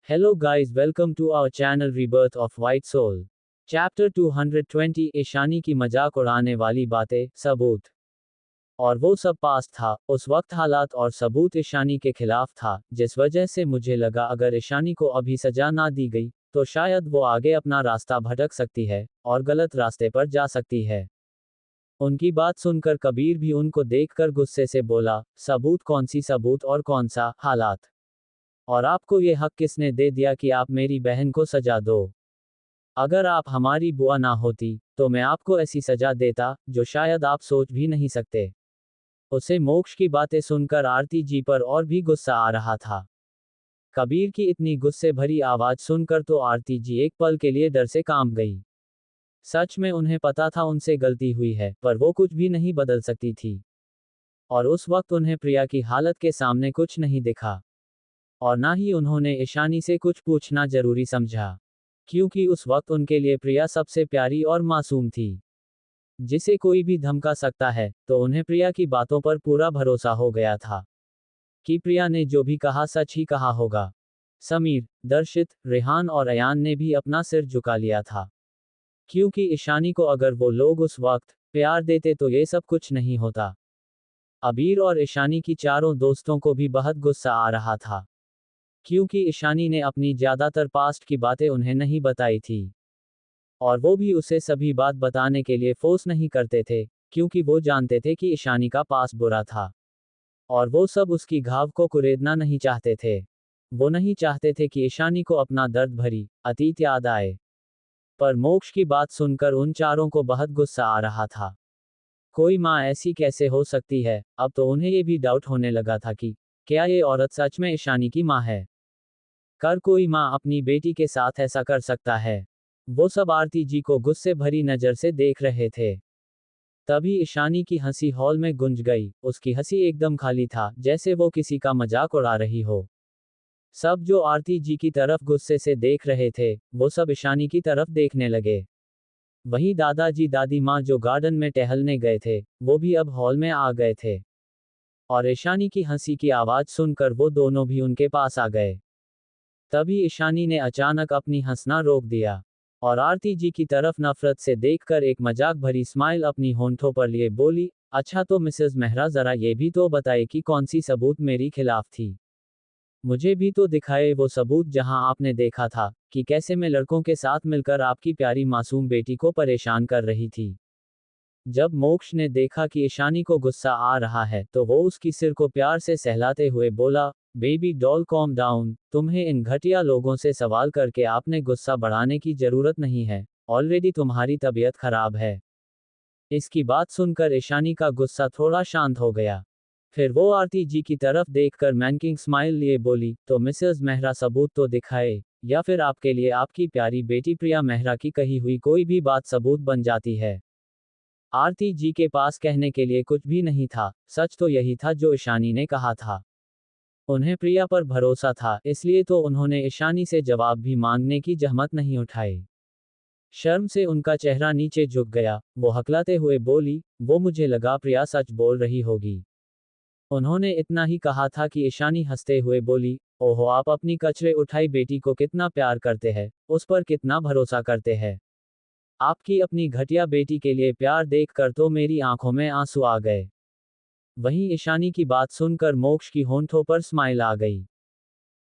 Hello guys, welcome to our channel Rebirth of White Soul. Chapter 220 Ishani की मजाक उड़ाने वाली बातें, सबूत। और वो सब पास था, उस वक्त हालात और सबूत ईशानी के खिलाफ था, जिस वजह से मुझे लगा अगर ईशानी को अभी सजा ना दी गई, तो शायद वो आगे अपना रास्ता भटक सकती है, और गलत रास्ते पर जा सकती है। उनकी बात सुनकर कबीर भी उनको देखकर गुस्से से बोला, सबूत कौन सी सबूत और कौन सा हालात? और आपको ये हक किसने दे दिया कि आप मेरी बहन को सजा दो? अगर आप हमारी बुआ ना होती, तो मैं आपको ऐसी सजा देता, जो शायद आप सोच भी नहीं सकते। उसे मोक्ष की बातें सुनकर आरती जी पर और भी गुस्सा आ रहा था। कबीर की इतनी गुस्से भरी आवाज सुनकर तो आरती जी एक पल के लिए डर से कांप गई। सच में उन्हें पता था उनसे गलती हुई है, पर वो कुछ भी नहीं बदल सकती थी। और उस वक्त उन्हें प्रिया की हालत के सामने कुछ नहीं दिखा। और ना ही उन्होंने ईशानी से कुछ पूछना जरूरी समझा, क्योंकि उस वक्त उनके लिए प्रिया सबसे प्यारी और मासूम थी, जिसे कोई भी धमका सकता है। तो उन्हें प्रिया की बातों पर पूरा भरोसा हो गया था कि प्रिया ने जो भी कहा सच ही कहा होगा। समीर, दर्शित, रेहान और अयान ने भी अपना सिर झुका लिया था, क्योंकि ईशानी को अगर वो लोग उस वक्त प्यार देते तो ये सब कुछ नहीं होता। अबीर और ईशानी की चारों दोस्तों को भी बहुत गुस्सा आ रहा था, क्योंकि ईशानी ने अपनी ज्यादातर पास्ट की बातें उन्हें नहीं बताई थी, और वो भी उसे सभी बात बताने के लिए फोर्स नहीं करते थे, क्योंकि वो जानते थे कि ईशानी का पास्ट बुरा था, और वो सब उसकी घाव को कुरेदना नहीं चाहते थे। वो नहीं चाहते थे कि ईशानी को अपना दर्द भरी अतीत याद आए। पर मोक्ष की बात सुनकर उन चारों को बहुत गुस्सा आ रहा था। कोई माँ ऐसी कैसे हो सकती है? अब तो उन्हें ये भी डाउट होने लगा था कि क्या ये औरत सच में ईशानी की माँ है? कर कोई माँ अपनी बेटी के साथ ऐसा कर सकता है? वो सब आरती जी को गुस्से भरी नजर से देख रहे थे। तभी ईशानी की हंसी हॉल में गूंज गई। उसकी हंसी एकदम खाली था, जैसे वो किसी का मजाक उड़ा रही हो। सब जो आरती जी की तरफ गुस्से से देख रहे थे, वो सब ईशानी की तरफ देखने लगे। वहीं दादाजी दादी माँ जो गार्डन में टहलने गए थे, वो भी अब हॉल में आ गए थे। और ईशानी की हंसी की आवाज सुनकर वो दोनों भी उनके पास आ गए। तभी ईशानी ने अचानक अपनी हंसना रोक दिया, और आरती जी की तरफ नफरत से देखकर एक मजाक भरी स्माइल अपनी होंठों पर लिए बोली, अच्छा तो मिसेस मेहरा जरा ये भी तो बताए कि कौन सी सबूत मेरी खिलाफ थी। मुझे भी तो दिखाए वो सबूत जहां आपने देखा था कि कैसे मैं लड़कों के साथ मिलकर आपकी प्यारी मासूम बेटी को परेशान कर रही थी। जब मोक्ष ने देखा कि ईशानी को गुस्सा आ रहा है, तो वो उसकी सिर को प्यार से सहलाते हुए बोला, बेबी डॉल कॉम डाउन, तुम्हें इन घटिया लोगों से सवाल करके आपने गुस्सा बढ़ाने की जरूरत नहीं है, ऑलरेडी तुम्हारी तबीयत खराब है। इसकी बात सुनकर ईशानी का गुस्सा थोड़ा शांत हो गया। फिर वो आरती जी की तरफ देखकर मैनकिंग स्माइल लिए बोली, तो मिसेस मेहरा सबूत तो दिखाए, या फिर आपके लिए आपकी प्यारी बेटी प्रिया मेहरा की कही हुई कोई भी बात सबूत बन जाती है। आरती जी के पास कहने के लिए कुछ भी नहीं था, सच तो यही था जो ईशानी ने कहा था। उन्हें प्रिया पर भरोसा था, इसलिए तो उन्होंने ईशानी से जवाब भी मांगने की जहमत नहीं उठाई। शर्म से उनका चेहरा नीचे झुक गया। वो हकलाते हुए बोली, वो मुझे लगा प्रिया सच बोल रही होगी। उन्होंने इतना ही कहा था कि ईशानी हंसते हुए बोली, ओहो आप अपनी कचरे उठाई बेटी को कितना प्यार करते हैं, उस पर कितना भरोसा करते हैं। आपकी अपनी घटिया बेटी के लिए प्यार देखकर तो मेरी आंखों में आंसू आ गए। वहीं ईशानी की बात सुनकर मोक्ष की होंठों पर स्माइल आ गई।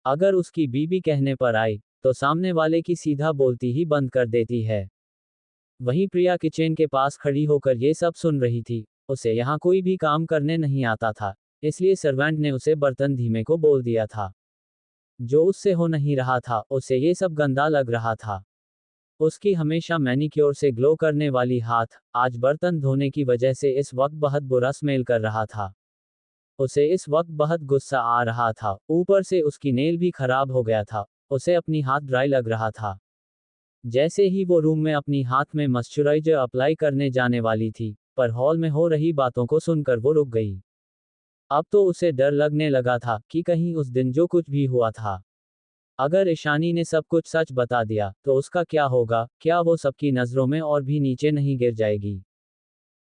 अगर उसकी बीबी कहने पर आई, तो सामने वाले की सीधा बोलती ही बंद कर देती है। वहीं प्रिया किचन के पास खड़ी होकर ये सब सुन रही थी। उसे यहाँ कोई भी काम करने नहीं आता था, इसलिए सर्वेंट ने उसे बर्तन धीमे को बोल दिया था। जो उससे हो नहीं रहा था, उसे ये सब गंदा लग रहा था। उसकी हमेशा मैनिक्योर से ग्लो करने वाली हाथ, आज बर्तन धोने की वजह से इस वक्त बहुत बुरा स्मेल कर रहा था। उसे इस वक्त बहुत गुस्सा आ रहा था, ऊपर से उसकी नेल भी खराब हो गया था। उसे अपनी हाथ ड्राई लग रहा था। जैसे ही वो रूम में अपनी हाथ में मॉइस्चराइजर अप्लाई करने जाने वाली थी, पर हॉल में हो रही बातों को सुनकर वो रुक गई। अब तो उसे डर लगने लगा था कि कहीं उस दिन जो कुछ भी हुआ था, अगर ईशानी ने सब कुछ सच बता दिया, तो उसका क्या होगा? क्या वो सबकी नजरों में और भी नीचे नहीं गिर जाएगी?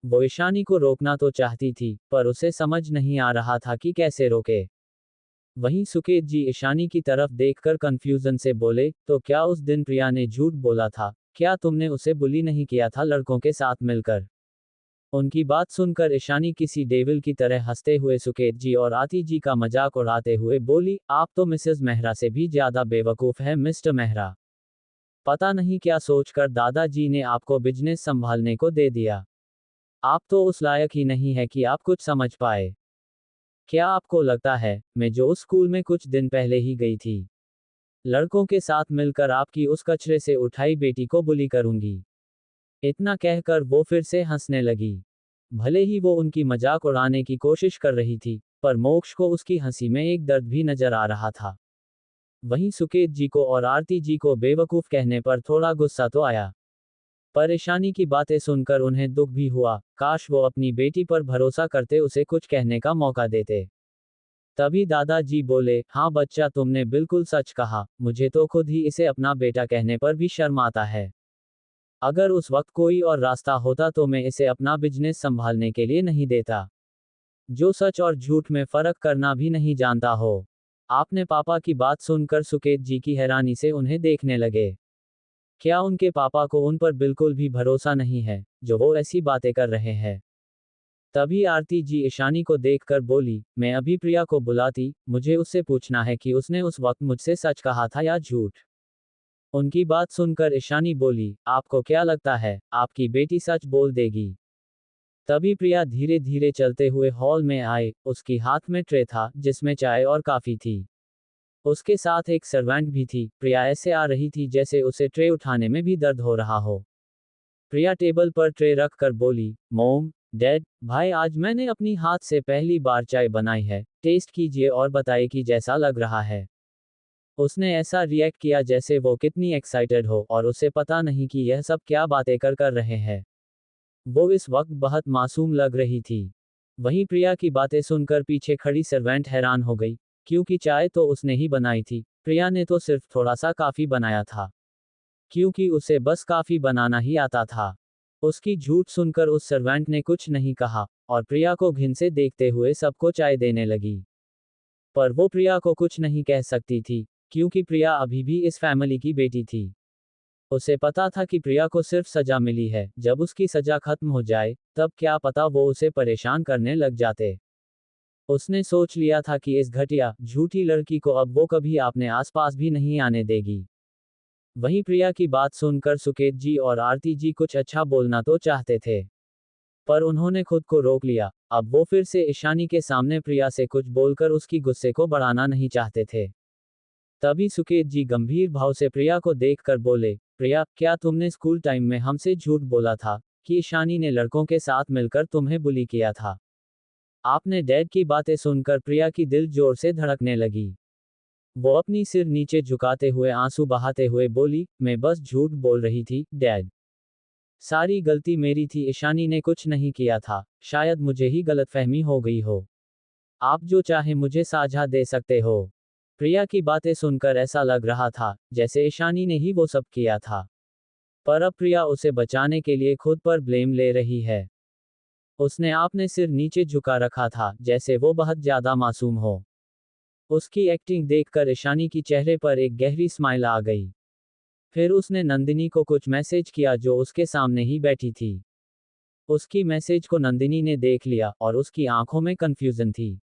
वो ईशानी को रोकना तो चाहती थी, पर उसे समझ नहीं आ रहा था कि कैसे रोके। वहीं सुकेत जी ईशानी की तरफ देखकर कंफ्यूजन से बोले, तो क्या उस दिन प्रिया ने झूठ बोला था? क्या तुमने उसे बुली नहीं किया था लड़कों के साथ मिलकर? उनकी बात सुनकर ईशानी किसी डेविल की तरह हंसते हुए सुकेत जी और आती जी का मजाक उड़ाते हुए बोली, आप तो मिसेस मेहरा से भी ज्यादा बेवकूफ है मिस्टर मेहरा। पता नहीं क्या सोचकर दादाजी ने आपको बिजनेस संभालने को दे दिया। आप तो उस लायक ही नहीं है कि आप कुछ समझ पाए। क्या आपको लगता है, मैं जो उस स्कूल में कुछ दिन पहले ही गई थी, लड़कों के साथ मिलकर आपकी उस कचरे से उठाई बेटी को बुली करूंगी? इतना कहकर वो फिर से हंसने लगी। भले ही वो उनकी मजाक उड़ाने की कोशिश कर रही थी, पर मोक्ष को उसकी हंसी में एक दर्द भी नजर आ रहा था। वहीं सुकेत जी को और आरती जी को बेवकूफ कहने पर थोड़ा गुस्सा तो आया। परेशानी की बातें सुनकर उन्हें दुख भी हुआ, काश वो अपनी बेटी पर भरोसा करते उसे कुछ कहने का मौका देते। तभी दादाजी बोले, हाँ बच्चा तुमने बिल्कुल सच कहा, मुझे तो खुद ही इसे अपना बेटा कहने पर भी शर्म आता है। अगर उस वक्त कोई और रास्ता होता तो मैं इसे अपना बिजनेस संभालने के लिए नहीं देता। जो सच और झूठ में फर्क करना भी नहीं जानता हो। आपने पापा की बात सुनकर सुकेत जी की हैरानी से उन्हें देखने लगे। क्या उनके पापा को उन पर बिल्कुल भी भरोसा नहीं है, जो वो ऐसी बातें कर रहे हैं? तभी आरती जी ईशानी को देखकर बोली, मैं अभी प्रिया को बुलाती, मुझे उससे पूछना है कि उसने उस वक्त मुझसे सच कहा था या झूठ। उनकी बात सुनकर ईशानी बोली, आपको क्या लगता है, आपकी बेटी सच बोल देगी? तभी प्रिया धीरे धीरे चलते हुए हॉल में आए, उसकी हाथ में ट्रे था जिसमें चाय और कॉफी थी। उसके साथ एक सर्वेंट भी थी। प्रिया ऐसे आ रही थी जैसे उसे ट्रे उठाने में भी दर्द हो रहा हो। प्रिया टेबल पर ट्रे रख कर बोली, मॉम, डैड, भाई आज मैंने अपनी हाथ से पहली बार चाय बनाई है, टेस्ट कीजिए और बताइए कि जैसा लग रहा है। उसने ऐसा रिएक्ट किया जैसे वो कितनी एक्साइटेड हो और उसे पता नहीं कि यह सब क्या बातें कर रहे हैं। वो इस वक्त बहुत मासूम लग रही थी। वहीं प्रिया की बातें सुनकर पीछे खड़ी सर्वेंट हैरान हो गई, क्योंकि चाय तो उसने ही बनाई थी, प्रिया ने तो सिर्फ थोड़ा सा काफी बनाया था। क्योंकि उसे बस काफी बनाना ही आता था। उसकी झूठ सुनकर उस सर्वेंट ने कुछ नहीं कहा और प्रिया को घिन से देखते हुए सबको चाय देने लगी। पर वो प्रिया को कुछ नहीं कह सकती थी, क्योंकि प्रिया अभी भी इस फैमिली की बेटी थी। उसे पता था कि प्रिया को सिर्फ सजा मिली है, जब उसकी सजा खत्म हो जाए, तब क्या पता वो उसे परेशान करने लग जाते। उसने सोच लिया था कि इस घटिया, झूठी लड़की को अब वो कभी अपने आसपास भी नहीं आने देगी। वहीं प्रिया की बात सुनकर सुकेत जी और आरती जी कुछ अच्छा बोलना तो चाहते थे, पर उन्होंने खुद को रोक लिया। अब वो फिर से ईशानी के सामने प्रिया से कुछ बोलकर उसकी गुस्से को बढ़ाना नहीं चाहते थे। तभी सुकेत जी गंभीर भाव से प्रिया को देखकर बोले, प्रिया, क्या तुमने स्कूल टाइम में हमसे झूठ बोला था कि ईशानी ने लड़कों के साथ मिलकर तुम्हें बुली किया था? आपने डैड की बातें सुनकर प्रिया की दिल जोर से धड़कने लगी। वो अपनी सिर नीचे झुकाते हुए आंसू बहाते हुए बोली, मैं बस झूठ बोल रही थी डैड। सारी गलती मेरी थी, ईशानी ने कुछ नहीं किया था, शायद मुझे ही गलतफहमी हो गई हो। आप जो चाहे मुझे साझा दे सकते हो। प्रिया की बातें सुनकर ऐसा लग रहा था जैसे ईशानी ने ही वो सब किया था। पर अब प्रिया उसे बचाने के लिए खुद पर ब्लेम ले रही है। उसने आपने सिर नीचे झुका रखा था जैसे वो बहुत ज्यादा मासूम हो। उसकी एक्टिंग देखकर ईशानी की चेहरे पर एक गहरी स्माइल आ गई। फिर उसने नंदिनी को कुछ मैसेज किया जो उसके सामने ही बैठी थी। उसकी मैसेज को नंदिनी ने देख लिया और उसकी आंखों में कंफ्यूजन थी।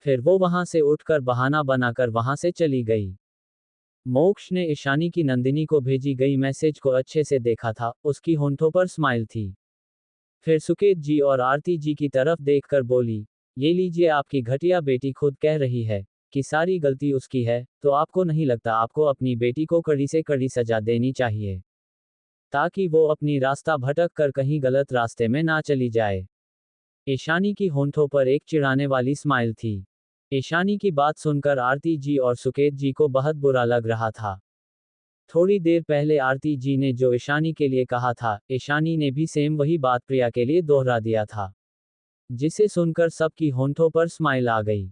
फिर वो वहां से उठकर बहाना बनाकर वहां से चली गई। मोक्ष ने ईशानी की नंदिनी को भेजी गई मैसेज को अच्छे से देखा था, उसकी होंठों पर स्माइल थी। फिर सुकेत जी और आरती जी की तरफ देखकर बोली, ये लीजिए आपकी घटिया बेटी खुद कह रही है कि सारी गलती उसकी है, तो आपको नहीं लगता आपको अपनी बेटी को कड़ी से कड़ी सजा देनी चाहिए, ताकि वो अपनी रास्ता भटक कर कहीं गलत रास्ते में ना चली जाए? ईशानी की होंठों पर एक चिढ़ाने वाली स्माइल थी। ईशानी की बात सुनकर आरती जी और सुकेत जी को बहुत बुरा लग रहा था। थोड़ी देर पहले आरती जी ने जो ईशानी के लिए कहा था, ईशानी ने भी सेम वही बात प्रिया के लिए दोहरा दिया था, जिसे सुनकर सबकी होंठों पर स्माइल आ गई।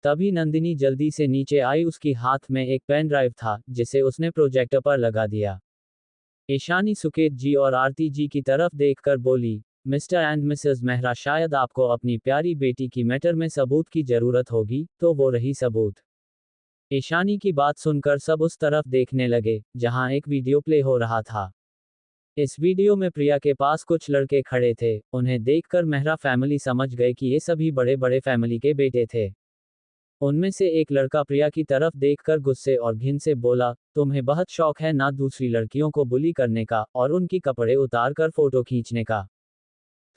तभी नंदिनी जल्दी से नीचे आई, उसकी हाथ में एक पेन ड्राइव था जिसे उसने प्रोजेक्टर पर लगा दिया। ईशानी सुकेत जी और आरती जी की तरफ देखकर बोली, मिस्टर एंड मिसेस मेहरा, शायद आपको अपनी प्यारी बेटी की मैटर में सबूत की जरूरत होगी, तो वो रही सबूत। ईशानी की बात सुनकर सब उस तरफ देखने लगे जहां एक वीडियो प्ले हो रहा था। इस वीडियो में प्रिया के पास कुछ लड़के खड़े थे। उन्हें देखकर मेहरा फैमिली समझ गए कि ये सभी बड़े बड़े फैमिली के बेटे थे। उनमें से एक लड़का प्रिया की तरफ देखकर गुस्से और घिन से बोला, तुम्हें बहुत शौक है ना दूसरी लड़कियों को बुली करने का और उनकी कपड़े उतार कर फोटो खींचने का।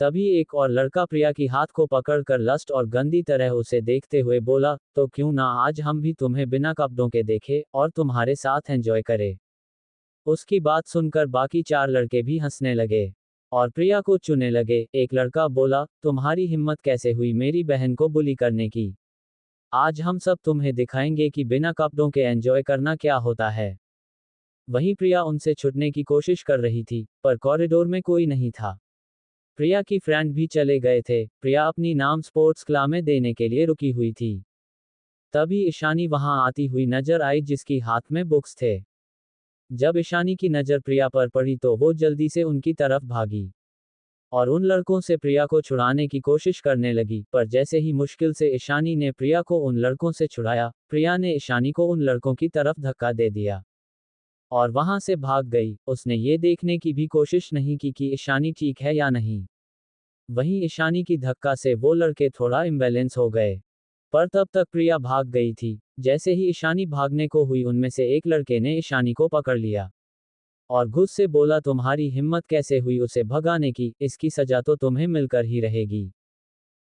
तभी एक और लड़का प्रिया की हाथ को पकड़कर लस्ट और गंदी तरह उसे देखते हुए बोला, तो क्यों ना आज हम भी तुम्हें बिना कपड़ों के देखें और तुम्हारे साथ एंजॉय करें। उसकी बात सुनकर बाकी चार लड़के भी हंसने लगे और प्रिया को चुनने लगे। एक लड़का बोला, तुम्हारी हिम्मत कैसे हुई मेरी बहन को बुली करने की। आज हम सब तुम्हें दिखाएंगे कि बिना कपड़ों के एंजॉय करना क्या होता है। वहीं प्रिया उनसे छुटने की कोशिश कर रही थी, पर कॉरिडोर में कोई नहीं था। प्रिया की फ्रेंड भी चले गए थे। प्रिया अपनी नाम स्पोर्ट्स क्लास में देने के लिए रुकी हुई थी। तभी ईशानी वहां आती हुई नजर आई जिसकी हाथ में बुक्स थे। जब ईशानी की नजर प्रिया पर पड़ी तो वो जल्दी से उनकी तरफ भागी और उन लड़कों से प्रिया को छुड़ाने की कोशिश करने लगी। पर जैसे ही मुश्किल से ईशानी ने प्रिया को उन लड़कों से छुड़ाया, प्रिया ने ईशानी को उन लड़कों की तरफ धक्का दे दिया और वहां से भाग गई। उसने ये देखने की भी कोशिश नहीं की कि ईशानी ठीक है या नहीं। वहीं ईशानी की धक्का से वो लड़के थोड़ा इम्बैलेंस हो गए, पर तब तक प्रिया भाग गई थी। जैसे ही ईशानी भागने को हुई उनमें से एक लड़के ने ईशानी को पकड़ लिया और घुस से बोला, तुम्हारी हिम्मत कैसे हुई उसे भगाने की, इसकी सजा तो तुम्हें मिलकर ही रहेगी।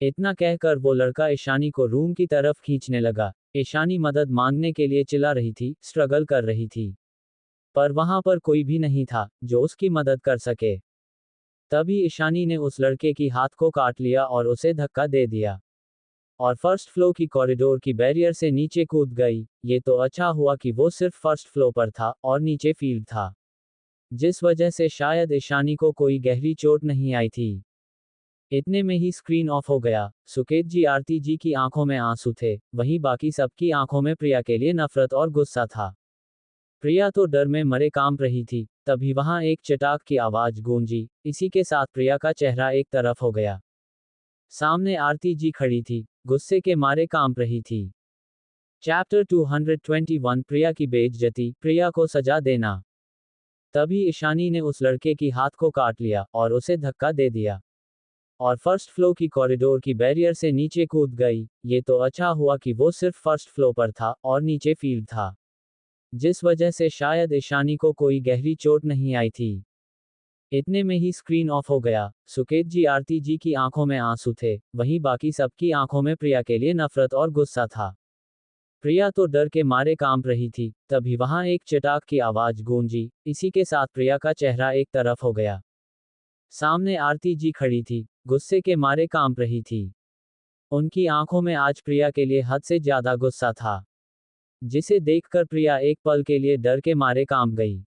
इतना कहकर वो लड़का ईशानी को रूम की तरफ खींचने लगा। ईशानी मदद मांगने के लिए चिल्ला रही थी, स्ट्रगल कर रही थी, पर वहां पर कोई भी नहीं था जो उसकी मदद कर सके। तभी ईशानी ने उस लड़के की हाथ को काट लिया और उसे धक्का दे दिया और फर्स्ट फ्लोर की कॉरिडोर की बैरियर से नीचे कूद गई। ये तो अच्छा हुआ कि वो सिर्फ फर्स्ट फ्लोर पर था और नीचे फील्ड था, जिस वजह से शायद ईशानी को कोई गहरी चोट नहीं आई थी। इतने में ही स्क्रीन ऑफ हो गया। सुकेत जी आरती जी की आंखों में आंसू थे, वहीं बाकी सबकी आंखों में प्रिया के लिए नफरत और गुस्सा था। प्रिया तो डर में मरे कांप रही थी। तभी वहां एक चटाक की आवाज गूंजी। इसी के साथ प्रिया का चेहरा एक तरफ हो गया। सामने आरती जी खड़ी थी, गुस्से के मारे कांप रही थी। चैप्टर 221 प्रिया की बेइज्जती, प्रिया को सजा देना। तभी ईशानी ने उस लड़के की हाथ को काट लिया और उसे धक्का दे दिया और फर्स्ट फ्लोर की कॉरिडोर की बैरियर से नीचे कूद गई। ये तो अच्छा हुआ कि वो सिर्फ फर्स्ट फ्लोर पर था और नीचे फील्ड था, जिस वजह से शायद ईशानी को कोई गहरी चोट नहीं आई थी। इतने में ही स्क्रीन ऑफ हो गया। सुकेत जी आरती जी की आंखों में आंसू थे, वहीं बाकी सबकी आंखों में प्रिया के लिए नफरत और गुस्सा था। प्रिया तो डर के मारे कांप रही थी। तभी वहां एक चटाक की आवाज गूंजी। इसी के साथ प्रिया का चेहरा एक तरफ हो गया। सामने आरती जी खड़ी थी, गुस्से के मारे कांप रही थी। उनकी आंखों में आज प्रिया के लिए हद से ज्यादा गुस्सा था, जिसे देखकर प्रिया एक पल के लिए डर के मारे कांप गई।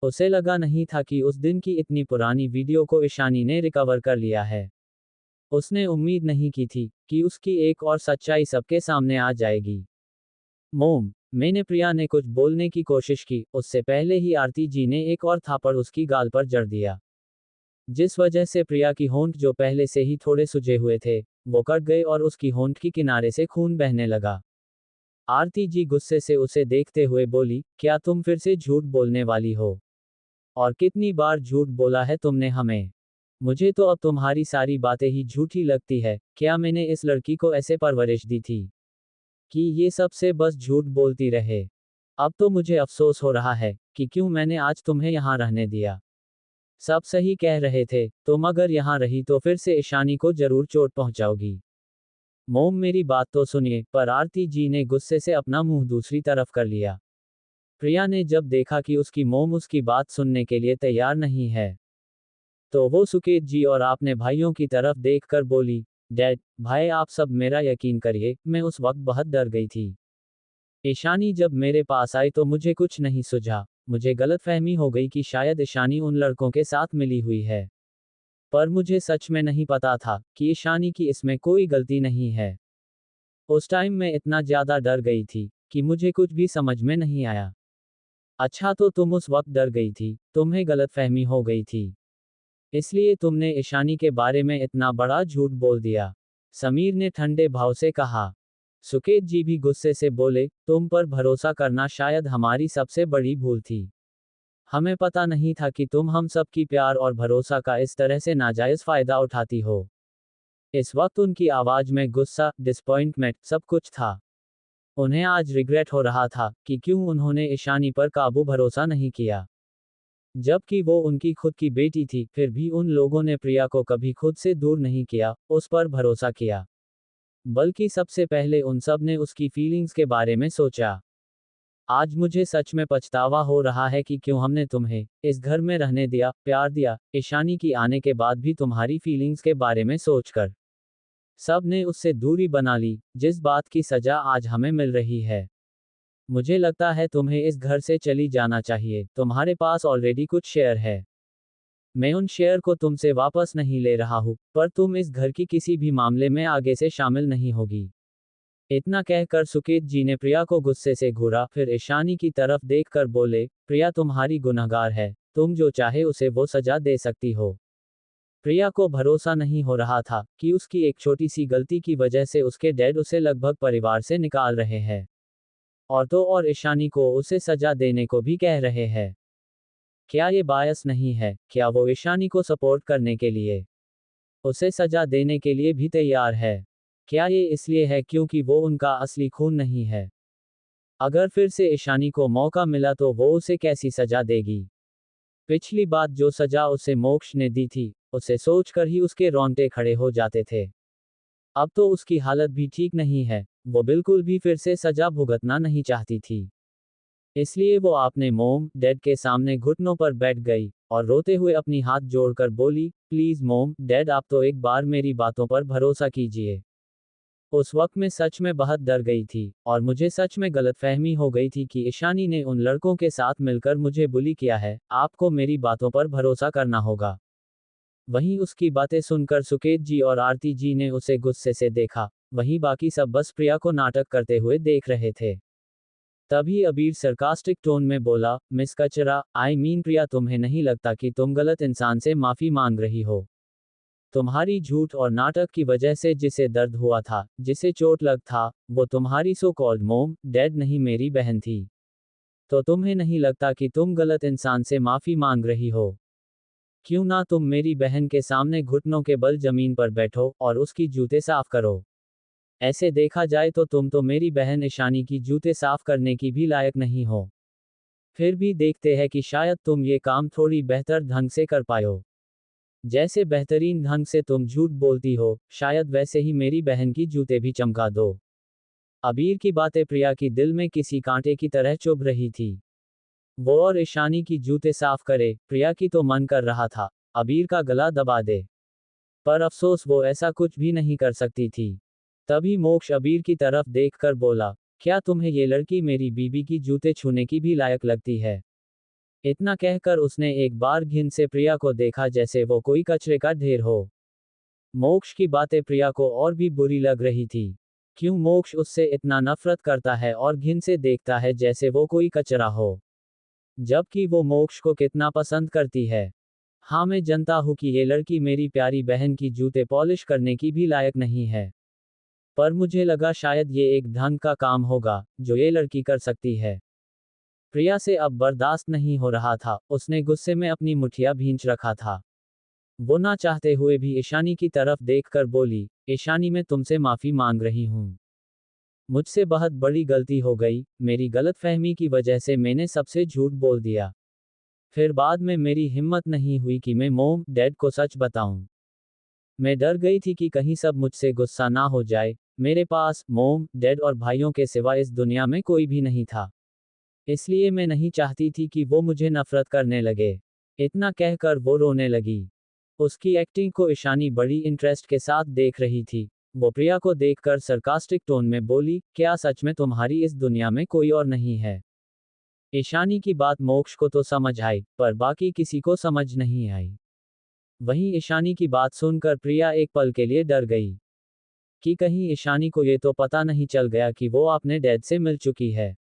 उसे लगा नहीं था कि उस दिन की इतनी पुरानी वीडियो को ईशानी ने रिकवर कर लिया है। उसने उम्मीद नहीं की थी कि उसकी एक और सच्चाई सबके सामने आ जाएगी। मैंने प्रिया ने कुछ बोलने की कोशिश की, उससे पहले ही आरती जी ने एक और थापड़ उसकी गाल पर जड़ दिया, जिस वजह से प्रिया की होंठ जो पहले से ही थोड़े सूजे हुए थे, वो कट गए और उसकी होंठ की किनारे से खून बहने लगा। आरती जी गुस्से से उसे देखते हुए बोली, क्या तुम फिर से झूठ बोलने वाली हो? और कितनी बार झूठ बोला है तुमने हमें? मुझे तो अब तुम्हारी सारी बातें ही झूठी लगती है। क्या मैंने इस लड़की को ऐसे परवरिश दी थी कि ये सबसे बस झूठ बोलती रहे? अब तो मुझे अफसोस हो रहा है कि क्यों मैंने आज तुम्हें यहाँ रहने दिया। सब सही कह रहे थे, तुम अगर यहाँ रही तो फिर से ईशानी को जरूर चोट पहुंचाओगी। मेरी बात तो सुनिए। पर आरती जी ने गुस्से से अपना मुंह दूसरी तरफ कर लिया। प्रिया ने जब देखा कि उसकी मोम उसकी बात सुनने के लिए तैयार नहीं है, तो वो सुकेत जी और आपने भाइयों की तरफ देखकर बोली, डैड, भाई आप सब मेरा यकीन करिए, मैं उस वक्त बहुत डर गई थी। ईशानी जब मेरे पास आई तो मुझे कुछ नहीं सूझा। मुझे गलतफहमी हो गई कि शायद ईशानी उन लड़कों के साथ मिली हुई है, पर मुझे सच में नहीं पता था कि ईशानी की इसमें कोई गलती नहीं है। उस टाइम मैं इतना ज्यादा डर गई थी कि मुझे कुछ भी समझ में नहीं आया। अच्छा तो तुम उस वक्त डर गई थी, तुम्हें गलतफहमी हो गई थी, इसलिए तुमने ईशानी के बारे में इतना बड़ा झूठ बोल दिया। समीर ने ठंडे भाव से कहा। सुकेत जी भी गुस्से से बोले, तुम पर भरोसा करना शायद हमारी सबसे बड़ी भूल थी। हमें पता नहीं था कि तुम हम सब की प्यार और भरोसा का इस तरह से नाजायज फायदा उठाती हो। इस वक्त उनकी आवाज में गुस्सा, डिसपॉइंटमेंट, सब कुछ था। उन्हें आज रिग्रेट हो रहा था कि क्यों उन्होंने ईशानी पर काबू भरोसा नहीं किया। जबकि वो उनकी खुद की बेटी थी, फिर भी उन लोगों ने प्रिया को कभी खुद से दूर नहीं किया, उस पर भरोसा किया। बल्कि सबसे पहले उन सब ने उसकी फीलिंग्स के बारे में सोचा। आज मुझे सच में पछतावा हो रहा है कि क्यों हमने तुम्हें इस घर में रहने दिया, प्यार दिया, ईशानी की आने के बाद भी तुम्हारी फीलिंग्स के बारे में सोचकर। सब ने उससे दूरी बना ली, जिस बात की सजा आज हमें मिल रही है। मुझे लगता है तुम्हें इस घर से चली जाना चाहिए, तुम्हारे पास ऑलरेडी कुछ शेयर है। मैं उन शेयर को तुमसे वापस नहीं ले रहा हूँ, पर तुम इस घर की किसी भी मामले में आगे से शामिल नहीं होगी। इतना कहकर सुकेत जी ने प्रिया को गुस्से से घूरा, फिर ईशानी की तरफ देखकर बोले, प्रिया तुम्हारी गुनहगार है, तुम जो चाहे उसे वो सजा दे सकती हो। प्रिया को भरोसा नहीं हो रहा था कि उसकी एक छोटी सी गलती की वजह से उसके डैड उसे लगभग परिवार से निकाल रहे हैं। और तो और ईशानी को उसे सजा देने को भी कह रहे हैं। क्या ये बायस नहीं है? क्या वो ईशानी को सपोर्ट करने के लिए उसे सजा देने के लिए भी तैयार है? क्या ये इसलिए है क्योंकि वो उनका असली खून नहीं है? अगर फिर से ईशानी को मौका मिला तो वो उसे कैसी सजा देगी? पिछली बात जो सजा उसे मोक्ष ने दी थी, उसे सोचकर ही उसके रोंगटे खड़े हो जाते थे। अब तो उसकी हालत भी ठीक नहीं है, वो बिल्कुल भी फिर से सजा भुगतना नहीं चाहती थी। इसलिए वो अपने मोम डैड के सामने घुटनों पर बैठ गई और रोते हुए अपनी हाथ जोड़कर बोली, प्लीज मोम डैड आप तो एक बार मेरी बातों पर भरोसा कीजिए। उस वक्त मैं सच में बहुत डर गई थी और मुझे सच में गलतफहमी हो गई थी कि ईशानी ने उन लड़कों के साथ मिलकर मुझे बुली किया है। आपको मेरी बातों पर भरोसा करना होगा। वहीं उसकी बातें सुनकर सुकेत जी और आरती जी ने उसे गुस्से से देखा। वहीं बाकी सब बस प्रिया को नाटक करते हुए देख रहे थे। तभी अबीर सरकास्टिक टोन में बोला, मिस कचरा, आई मीन प्रिया, तुम्हें नहीं लगता कि तुम गलत इंसान से माफी मांग रही हो? तुम्हारी झूठ और नाटक की वजह से जिसे दर्द हुआ था, जिसे चोट लग था, वो तुम्हारी सो कॉल्ड मोम डैड नहीं, मेरी बहन थी। तो तुम्हें नहीं लगता कि तुम गलत इंसान से माफी मांग रही हो? क्यों ना तुम मेरी बहन के सामने घुटनों के बल जमीन पर बैठो और उसकी जूते साफ करो। ऐसे देखा जाए तो तुम तो मेरी बहन ईशानी की जूते साफ करने की भी लायक नहीं हो। फिर भी देखते हैं कि शायद तुम ये काम थोड़ी बेहतर ढंग से कर पायो। जैसे बेहतरीन ढंग से तुम झूठ बोलती हो, शायद वैसे ही मेरी बहन की जूते भी चमका दो। अबीर की बातें प्रिया की दिल में किसी कांटे की तरह चुभ रही थी। वो और ईशानी की जूते साफ करे, प्रिया की तो मन कर रहा था अबीर का गला दबा दे। पर अफसोस वो ऐसा कुछ भी नहीं कर सकती थी। तभी मोक्ष अबीर की तरफ देखकर बोला, क्या तुम्हें ये लड़की मेरी बीबी की जूते छूने की भी लायक लगती है? इतना कहकर उसने एक बार घिन से प्रिया को देखा, जैसे वो कोई कचरे का ढेर हो। मोक्ष की बातें प्रिया को और भी बुरी लग रही थी। क्यों मोक्ष उससे इतना नफरत करता है और घिन से देखता है जैसे वो कोई कचरा हो, जबकि वो मोक्ष को कितना पसंद करती है। हाँ, मैं जानता हूँ कि ये लड़की मेरी प्यारी बहन की जूते पॉलिश करने की भी लायक नहीं है, पर मुझे लगा शायद ये एक ढंग का काम होगा जो ये लड़की कर सकती है। प्रिया से अब बर्दाश्त नहीं हो रहा था, उसने गुस्से में अपनी मुठिया भींच रखा था। वो ना चाहते हुए भी ईशानी की तरफ देखकर बोली, ईशानी मैं तुमसे माफी मांग रही हूँ। मुझसे बहुत बड़ी गलती हो गई, मेरी गलतफहमी की वजह से मैंने सबसे झूठ बोल दिया। फिर बाद में मेरी हिम्मत नहीं हुई कि मैं मोम डैड को सच बताऊं। मैं डर गई थी कि कहीं सब मुझसे गुस्सा ना हो जाए। मेरे पास मोम डैड और भाइयों के सिवा इस दुनिया में कोई भी नहीं था। इसलिए मैं नहीं चाहती थी कि वो मुझे नफरत करने लगे। इतना कहकर वो रोने लगी। उसकी एक्टिंग को ईशानी बड़ी इंटरेस्ट के साथ देख रही थी। वो प्रिया को देखकर सरकास्टिक टोन में बोली, क्या सच में तुम्हारी इस दुनिया में कोई और नहीं है? ईशानी की बात मोक्ष को तो समझ आई, पर बाकी किसी को समझ नहीं आई। वहीं ईशानी की बात सुनकर प्रिया एक पल के लिए डर गई कि कहीं ईशानी को ये तो पता नहीं चल गया कि वो अपने डैड से मिल चुकी है।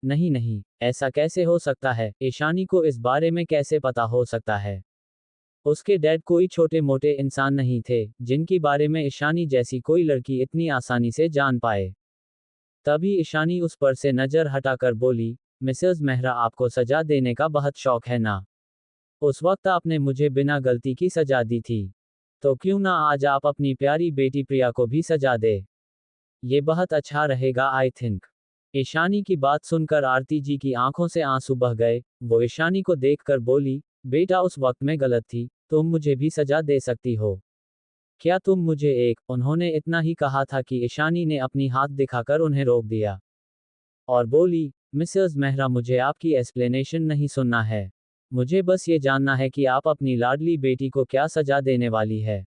नहीं नहीं, ऐसा कैसे हो सकता है? ईशानी को इस बारे में कैसे पता हो सकता है? उसके डैड कोई छोटे मोटे इंसान नहीं थे जिनकी बारे में ईशानी जैसी कोई लड़की इतनी आसानी से जान पाए। तभी ईशानी उस पर से नजर हटाकर बोली, मिसेस मेहरा, आपको सजा देने का बहुत शौक है ना? उस वक्त आपने मुझे बिना गलती की सजा दी थी, तो क्यों ना आज आप अपनी प्यारी बेटी प्रिया को भी सजा दे। ये बहुत अच्छा रहेगा, आई थिंक। ईशानी की बात सुनकर आरती जी की आंखों से आंसू बह गए। वो ईशानी को देखकर बोली, बेटा उस वक्त में गलत थी, तुम मुझे भी सजा दे सकती हो। क्या तुम मुझे एक, उन्होंने इतना ही कहा था कि ईशानी ने अपनी हाथ दिखाकर उन्हें रोक दिया और बोली, मिसेस मेहरा, मुझे आपकी एक्सप्लेनेशन नहीं सुनना है। मुझे बस ये जानना है कि आप अपनी लाडली बेटी को क्या सजा देने वाली है।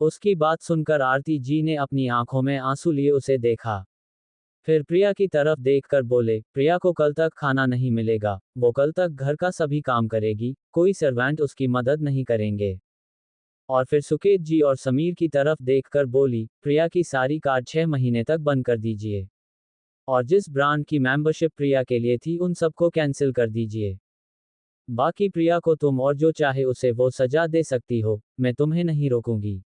उसकी बात सुनकर आरती जी ने अपनी आंखों में आंसू लिए उसे देखा। फिर प्रिया की तरफ देखकर बोले, प्रिया को कल तक खाना नहीं मिलेगा, वो कल तक घर का सभी काम करेगी, कोई सर्वेंट उसकी मदद नहीं करेंगे। और फिर सुकेत जी और समीर की तरफ देखकर बोली, प्रिया की सारी कार्ड 6 महीने तक बंद कर दीजिए। और जिस ब्रांड की मेंबरशिप प्रिया के लिए थी उन सबको कैंसिल कर दीजिए। बाकी प्रिया को तुम और जो चाहे उसे वो सजा दे सकती हो, मैं तुम्हें नहीं रोकूंगी।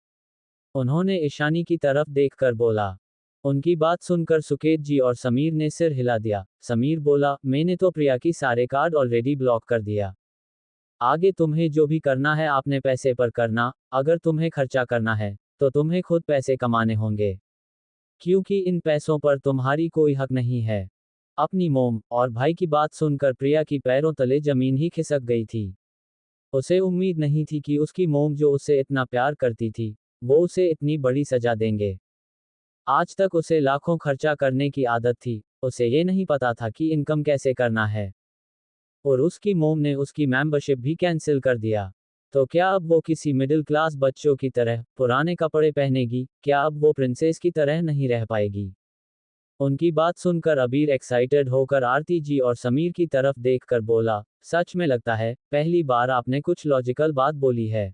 उन्होंने ईशानी की तरफ देखकर बोला। उनकी बात सुनकर सुकेत जी और समीर ने सिर हिला दिया। समीर बोला, मैंने तो प्रिया की सारे कार्ड ऑलरेडी ब्लॉक कर दिया। आगे तुम्हें जो भी करना है आपने पैसे पर करना, अगर तुम्हें खर्चा करना है तो तुम्हें खुद पैसे कमाने होंगे, क्योंकि इन पैसों पर तुम्हारी कोई हक नहीं है। अपनी मोम और भाई की बात सुनकर प्रिया की पैरों तले जमीन ही खिसक गई थी। उसे उम्मीद नहीं थी कि उसकी मोम जो उसे इतना प्यार करती थी, वो उसे इतनी बड़ी सजा देंगे। आज तक उसे लाखों खर्चा करने की आदत थी, उसे ये नहीं पता था कि इनकम कैसे करना है। और उसकी मोम ने उसकी मेंबरशिप भी कैंसिल कर दिया। तो क्या अब वो किसी मिडिल क्लास बच्चों की तरह पुराने कपड़े पहनेगी? क्या अब वो प्रिंसेस की तरह नहीं रह पाएगी? उनकी बात सुनकर अबीर एक्साइटेड होकर आरती जी और समीर की तरफ देखकर बोला, सच में लगता है पहली बार आपने कुछ लॉजिकल बात बोली है।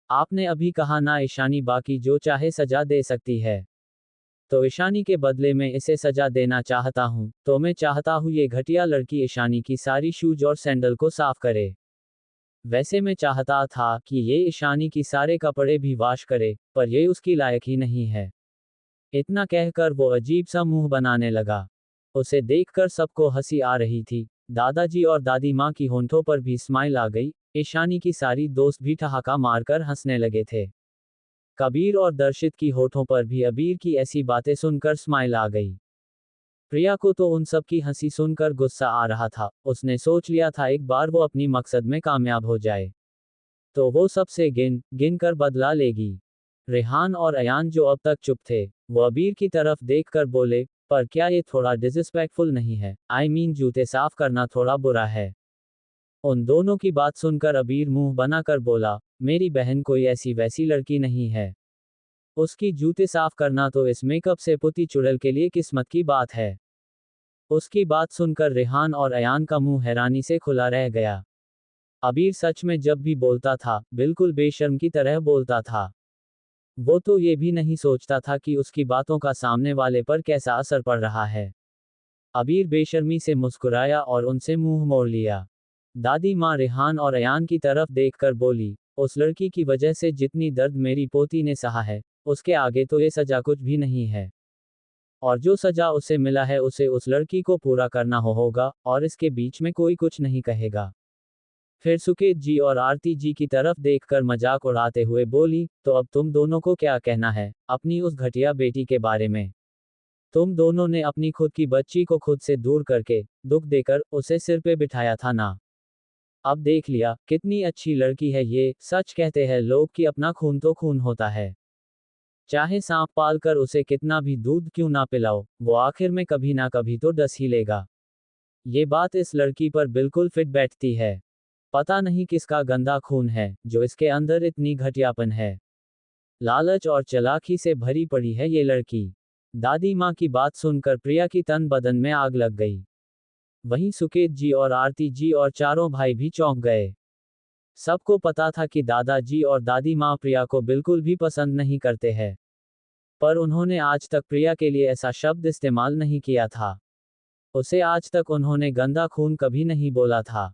आपने अभी कहा ना ईशानी बाकी जो चाहे सजा दे सकती है। तो ईशानी के बदले में इसे सजा देना चाहता हूँ, तो मैं चाहता हूँ ये घटिया लड़की ईशानी की सारी शूज और सैंडल को साफ करे। वैसे मैं चाहता था कि ये ईशानी की सारे कपड़े भी वॉश करे, पर ये उसकी लायक ही नहीं है। इतना कहकर वो अजीब सा मुंह बनाने लगा। उसे देखकर सबको हंसी आ रही थी। दादाजी और दादी माँ की होंठों पर भी स्माइल आ गई। ईशानी की सारी दोस्त भी ठहाका मारकर हंसने लगे थे। कबीर और दर्शित की होठों पर भी अबीर की ऐसी बातें सुनकर स्माइल आ गई। प्रिया को तो उन सब की हंसी सुनकर गुस्सा आ रहा था। उसने सोच लिया था एक बार वो अपनी मकसद में कामयाब हो जाए तो वो सबसे गिन गिन कर बदला लेगी। रेहान और अयान जो अब तक चुप थे, वो अबीर की तरफ देखकर बोले, पर क्या ये थोड़ा डिसरिस्पेक्टफुल नहीं है? आई मीन जूते साफ करना थोड़ा बुरा है। उन दोनों की बात सुनकर अबीर मुंह बनाकर बोला, मेरी बहन कोई ऐसी वैसी लड़की नहीं है। उसकी जूते साफ करना तो इस मेकअप से पुती चुड़ैल के लिए किस्मत की बात है। उसकी बात सुनकर रेहान और अयान का मुंह हैरानी से खुला रह गया। अबीर सच में जब भी बोलता था, बिल्कुल बेशर्म की तरह बोलता था। वो तो ये भी नहीं सोचता था कि उसकी बातों का सामने वाले पर कैसा असर पड़ रहा है। अबीर बेशर्मी से मुस्कुराया और उनसे मुंह मोड़ लिया। दादी माँ रेहान और अयान की तरफ देखकर बोली, उस लड़की की वजह से जितनी दर्द मेरी पोती ने सहा है, उसके आगे तो ये सजा कुछ भी नहीं है। और जो सजा उसे मिला है उसे उस लड़की को पूरा करना होगा, और इसके बीच में कोई कुछ नहीं कहेगा। फिर सुकेत जी और आरती जी की तरफ देखकर मजाक उड़ाते हुए बोली, तो अब तुम दोनों को क्या कहना है अपनी उस घटिया बेटी के बारे में? तुम दोनों ने अपनी खुद की बच्ची को खुद से दूर करके, दुख देकर, उसे सिर पे बिठाया था ना? अब देख लिया, कितनी अच्छी लड़की है ये। सच कहते हैं लोग कि अपना खून तो खून होता है। चाहे सांप पाल कर उसे कितना भी दूध क्यों ना पिलाओ, वो आखिर में कभी ना कभी तो डस ही लेगा। ये बात इस लड़की पर बिल्कुल फिट बैठती है। पता नहीं किसका गंदा खून है, जो इसके अंदर इतनी घटियापन है। लालच और चालाकी से भरी पड़ी है ये लड़की। दादी माँ की बात सुनकर प्रिया की तन बदन में आग लग गई। वहीं सुकेत जी और आरती जी और चारों भाई भी चौंक गए। सबको पता था कि दादाजी और दादी माँ प्रिया को बिल्कुल भी पसंद नहीं करते हैं, पर उन्होंने आज तक प्रिया के लिए ऐसा शब्द इस्तेमाल नहीं किया था। उसे आज तक उन्होंने गंदा खून कभी नहीं बोला था।